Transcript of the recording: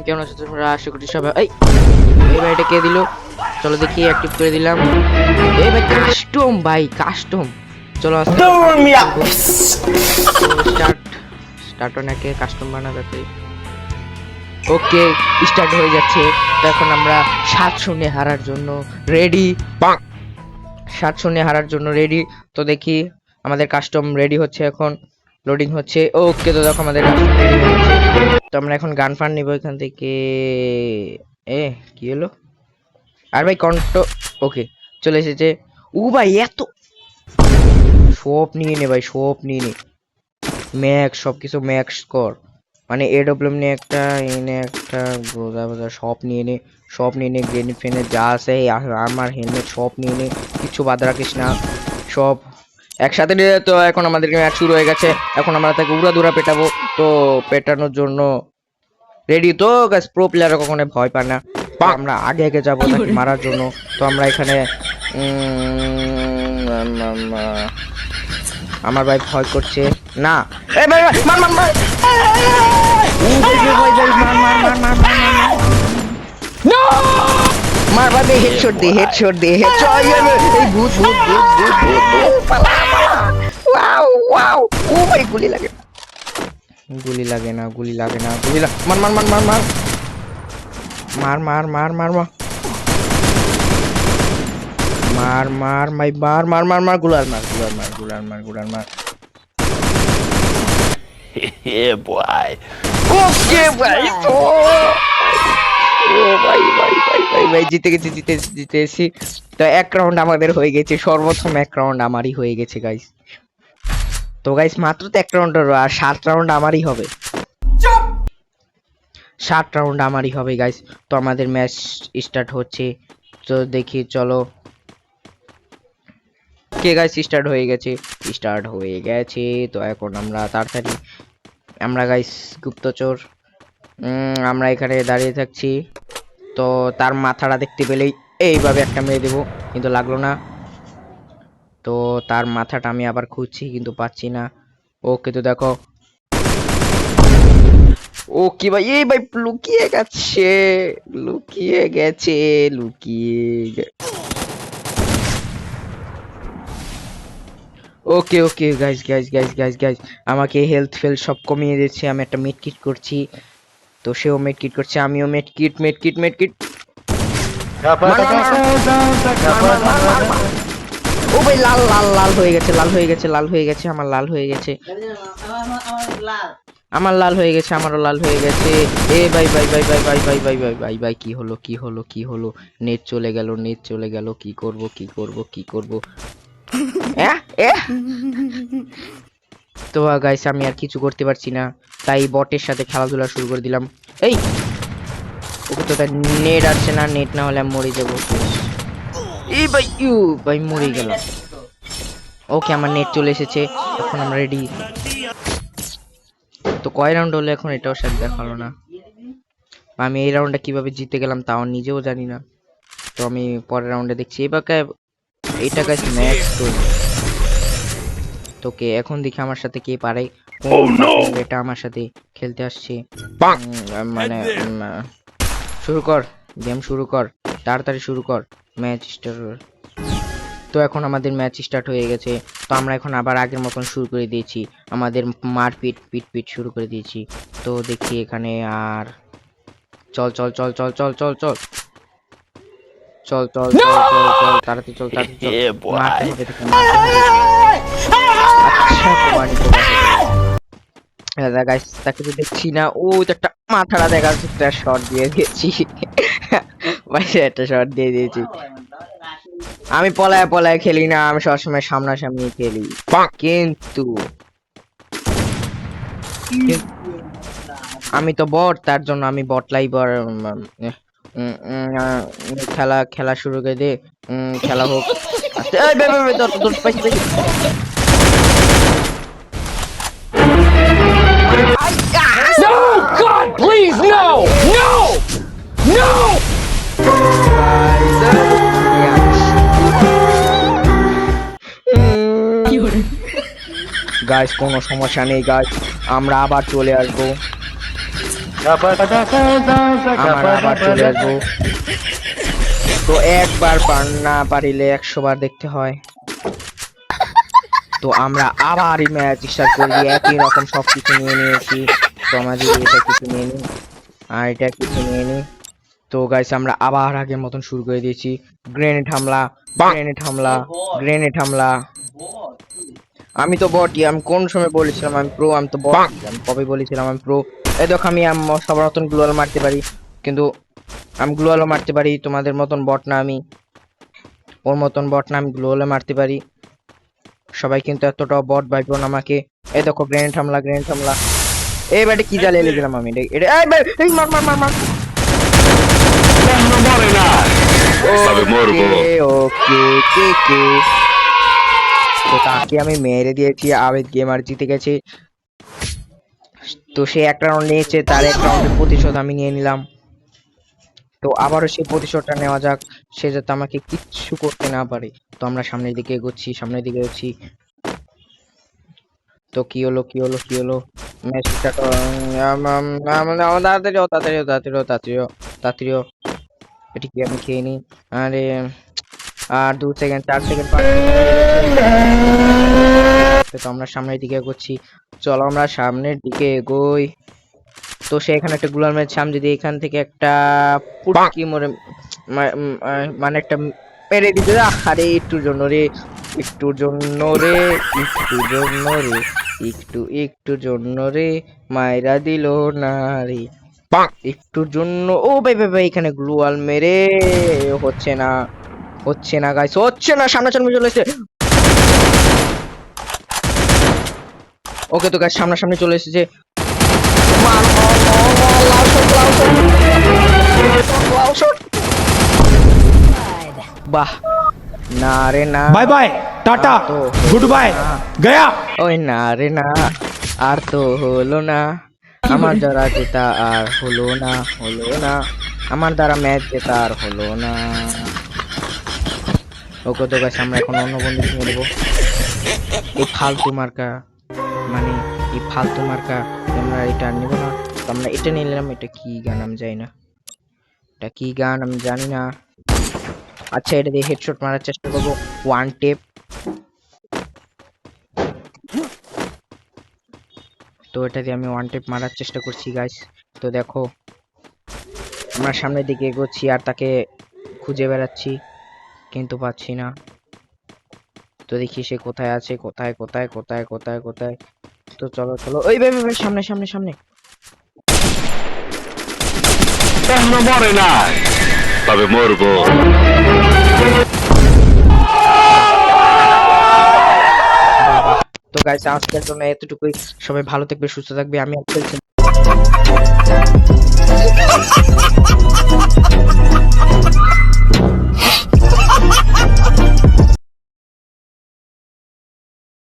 কেমন আছো তোমরা? আশা করি সবাই এই ভাইটা কে দিল? চলো দেখি অ্যাক্টিভ করে দিলাম। এই ভাই কাস্টম, ভাই কাস্টম। চলো স্টার্ট নাকি কাস্টম বানাতে। ওকে, স্টার্ট হয়ে যাচ্ছে। তো এখন আমরা 7-0 হারার জন্য রেডি। 7-0 হারার জন্য রেডি। তো দেখি আমাদের কাস্টম রেডি হচ্ছে, এখন লোডিং হচ্ছে। ওকে, তো দেখো আমাদের কাস্টম রেডি হচ্ছে। তো আমরা এখন গান ফান নিব এখান থেকে। কি হলো? আর ভাই ওকে চলে এসেছে। ও ভাই এত সব নিয়ে নে ভাই, সব নিয়ে নে। ম্যাক্স সবকিছু ম্যাক্স কর, মানে এডব্লিউএম নিয়ে একটা, এনে একটা সব নিয়ে নে, সব নিয়ে নে। গ্রেনেড ফ্রেনেড যা আছে, আমার হেলমেট সব নিয়ে নে, কিছু বাদ রাখিস না, সব একসাথে নিয়ে। তো এখন আমাদের ম্যাচ শুরু হয়ে গেছে। এখন আমরা তাকে উড়াদুরা পেটাবো। তো পেটানোর জন্য রেডি। তো গাইস প্রো প্লেয়ার কখনো ভয় পায় না। আমরা আগে আগে যাবো তাকে মারার জন্য। তো আমরা এখানে আমার ভাই ভয় করছে না। এই ভাই মার মার মার, মার ভাই, হেডশট দে, হেডশট দে, হেডশট। এই ভূত ভূত ভূত ভূত ভূত পালা পালা। Wow wow. ও ভাই গুলি লাগে, গুলি লাগে না, গুলি লাগে না, গুলি মার মার মার মার মার মার মার মার মার মার মার মার মাই মার মার মার মার গুলার মার গুলার মার গুলার মার গুলার মার। Yeah, boy. ওকে ভাই, তো ও ভাই ভাই ভাই ভাই ভাই জিতে গেছি, জিতেছি। তো এক রাউন্ড আমাদের হয়ে গেছে, সর্বপ্রথম এক রাউন্ড আমারই হয়ে গেছে গাইস। তো গাইস মাত্র তো এক রাউন্ড, আর 7 রাউন্ড আমারই হবে, 7 রাউন্ড আমারই হবে গাইস। তো আমাদের ম্যাচ স্টার্ট হচ্ছে। তো দেখি চলো। কে গাইস স্টার্ট হয়ে গেছে, স্টার্ট হয়ে গেছে। তো এখন আমরা তাড়াতাড়ি, আমরা গাইস গুপ্তচর, আমরা এখানে দাঁড়িয়ে থাকছি। তো তার মাথাটা দেখতে পেলেই এইভাবে একটা মেরে দেবো, কিন্তু লাগলো না। তো তার মাথাটা আমি আবার খুঁজছি, কিন্তু পাচ্ছি না। ওকে, তো দেখো। ও কি ভাই, এই ভাই লুকিয়ে গেছে, লুকিয়ে গেছে, লুকিয়ে। Okay okay guys guys guys guys guys, আমাকে হেলথ ফেল সব কমিয়ে দিচ্ছে। আমি একটা মেড কিট করছি, তো সেও মেড কিট করছে, আমিও med kit med kit med kit. ও ভাই লাল লাল লাল হয়ে গেছে, লাল হয়ে গেছে, লাল হয়ে গেছে, আমার লাল হয়ে গেছে, আমার লাল হয়ে গেছে, আমারও লাল হয়ে গেছে। এ ভাই ভাই ভাই ভাই ভাই ভাই ভাই ভাই ভাই ভাই কি হলো কি হলো কি হলো? নেট চলে গেল, নেট চলে গেল, কি করব কি করব কি করব? তো গাইস আমি আর কিছু করতে পারছি না, তাই বটের সাথে খেলাধুলা শুরু করে দিলাম। এই ওকে, তো তার নেট আসছে না, নেট না হলে আমি মরে যাবো। এই ভাই ইউ ভাই মরে গেল। ওকে, আমার নেট চলে এসেছে, এখন আমরা রেডি। তো কয় রাউন্ড হলো এখন, এটাও সাথে দেখালো না। আমি এই রাউন্ডটা কিভাবে জিতে গেলাম তাও নিজেও জানি না। তো আমি পরের রাউন্ডে দেখছি। এবার এইটা গাইস ম্যাক্স তো। তোকে এখন দেখি আমার সাথে কে পারে, এটা আমার সাথে খেলতে আসছে। মানে শুরু কর, গেম শুরু কর, তাড়াতাড়ি শুরু কর, ম্যাচ স্টার্ট। তো এখন আমাদের ম্যাচ স্টার্ট হয়ে গেছে। তো আমরা এখন আবার আগের মতন শুরু করে দিয়েছি, আমাদের মারপিট পিট পিট শুরু করে দিয়েছি। তো দেখি এখানে আর চল চল চল চল চল চল চল চল চল চল চল তাড়াতাড়ি চল, তাড়াতাড়ি চল, মারতে হবে তোকে, আচ্ছা গাইস তাকে তো দেখছি না। ও একটা মাথাটা দেখা যাচ্ছে, একটা শট দিয়ে দিয়েছি ভাই, একটা শট দিয়ে দিয়েছি। আমি পলায় পলায় খেলি না, আমি সবসময় সামনাসামনি খেলি। কিন্তু আমি তো বট, তার জন্য আমি বট লাইবার। খেলা খেলা শুরু করে দে, খেলা হোক। No! God, please, no! No! No! Guys কোনো সমস্যা নেই গাইস, আমরা আবার চলে আসবো। আমরা আবার চলে আসবো। তো একবার না পারিলে 100 বার দেখতে হয়। তো আমরা আবার ম্যাচ স্টার্ট করি, একই রকম সবকিছু নিয়ে নিয়েছি। তো আমাদের এটা কিছু নিয়ে নিই আর এটা কিছু নিয়ে নিই। তো গাইস আমরা আবার আগের মতন শুরু করে দিয়েছি। গ্রেনেড হামলা, গ্রেনেড হামলা, গ্রেনেড হামলা। আমি তো বটই, আমি কোন সময় বলেছিলাম আমি প্রো? আমি তো বট, আমি কবে বলেছিলাম আমি প্রো? এই দেখো আমি সবার মতন গ্লোয়াল মারতে পারি, কিন্তু আমি গ্লোয়ালও মারতে পারি, তোমাদের মতন বট না আমি, ওর মতন বট না, আমি গ্লোয়ালে মারতে পারি। সবাই কিন্তু এতটাও বট ভাইবো না আমাকে। এই দেখো গ্রেনেড হামলা, গ্রেনেড হামলা। এই ব্যাটে কি জ্বালিয়ে লেগেলাম আমি, এটা এই ভাই, এই মার মার মার মার। ওকে ওকে কে কে। তো তাকে আমি মেরে দিয়েছি, আবেদ গেমার জিতে গেছে। তো সে একটা রাউন্ড নিয়েছে, তার এক রাউন্ডের প্রতিশোধ আমি নিয়ে নিলাম। তো আবারও সেই প্রতিশোধটা নেওয়া যাক, সে যাতে আমাকে কিচ্ছু করতে না পারে। তো আমরা সামনের দিকে এগোচ্ছি, সামনের দিকে এগোচ্ছি। তো কি হলো কি হলো কি হলো? ম্যাচটা তো তাড়াতাড়িও তাড়াতাড়িও তাড়াতাড়িও তাড়াতাড়িও তাড়াতাড়িও। এটি কি আমি খেয়ে নিই? আরে আর 2 সেকেন্ড 4 সেকেন্ড 5 সেকেন্ড। তো আমরা সামনের দিকে এগোচ্ছি, চলো আমরা সামনের দিকে এগোই। তো সে এখানে একটা গুলার ম্যাচ, আমি যদি এখান থেকে একটা পুটকি মরে মানে একটা মেরে দিতে, আরে একটুর জন্য রে, একটুর জন্য রে, একটুর জন্য রে, একটুর জন্য রে মাইরা দিল না রে, একটুর জন্য। ও ভাই ভাই ভাই, এখানে গ্লুয়াল মেরে হচ্ছে না, হচ্ছে না গাইস, হচ্ছে না, সামনে সামনে চলে এসেছে। ওকে তো গাইস সামনাসামনি চলে এসেছে। মার মার মার মার, লাউ শট লাউ শট লাউ শট। বাহ, না রে না, bye bye tata good bye गया। ওই না রে না, আর তো হলো না, আমার দ্বারা জেতা আর হলো না, হলো না, আমার দ্বারা ম্যাচ জেতা আর হলো না। ওকে তো গাইস আমরা এখন অন্য বন্ধু নিয়ে নেবো। এই ফালতু মার্কা, মানে এই ফালতু মার্কা আমরা এটা নেব না। তো আমরা এটা নিয়ে নিলাম। এটা কি গান আমি জানি না, এটা কি গান আমি জানি না। আচ্ছা এটা দিয়ে হেডশট মারার চেষ্টা করবো, ওয়ান টেপ। তো এটা দিয়ে আমি ওয়ান টেপ মারার চেষ্টা করছি গাইস। তো দেখো আমরা সামনের দিকে এগোচ্ছি আর তাকে খুঁজে বেড়াচ্ছি, কিন্তু পাচ্ছি না। তো দেখি সে কোথায় আছে, কোথায় কোথায় কোথায় কোথায় কোথায়। তো চলো চলো, ওই ভাই ভাই সামনে সামনে সামনে। এখনো মরে না, তবে মরবো। তো গাইস আজকের জন্য এতটুকুই, সবাই ভালো থাকবে, সুস্থ থাকবে। আমি